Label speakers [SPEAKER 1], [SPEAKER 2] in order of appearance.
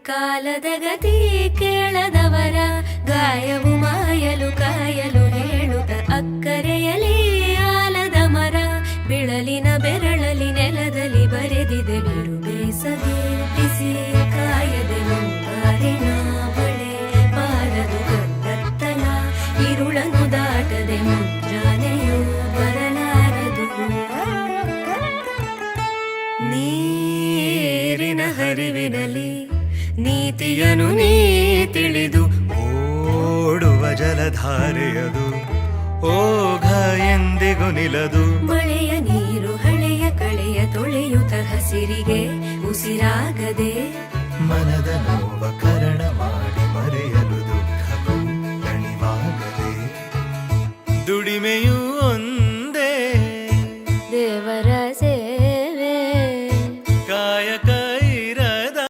[SPEAKER 1] ಕಾಲದ ಗತಿ ಕೇಳದವರ ಗಾಯವು ಮಾಯಲು ಕಾಯಲು ಹೇಳುತ್ತ ಅಕ್ಕರೆಯಲಿ ಆಲದ ಮರ ಬಿಳಲಿನ ಬೆರಳಲಿ ನೆಲದಲ್ಲಿ ಬರೆದಿದೆ ಬಿರು ಬೇಸಗೆ ಬಿಸಿ ಕಾಯದೆ ಮುಂಗಾರಿನ ಬಳೆ ಬಾರದು ಗದ್ದತ್ತಲ ಇರುಳನು ದಾಟದೆ ಮುಂಜಾನೆಯೂ ಬರಲಾರದು. ನೀರಿನ ಹರಿವಿನಲ್ಲಿ ನೀತಿಯನು ನೀ ತಿಳಿದು ಓಡುವ ಜಲಧಾರೆಯದು ಓಘ ಎಂದಿಗೂ ನಿಲದು. ಮಳೆಯ ನೀರು ಹಳೆಯ ಕಳೆಯ ತೊಳೆಯುತ್ತ ಹಸಿರಿಗೆ ಉಸಿರಾಗದೆ
[SPEAKER 2] ಮನದ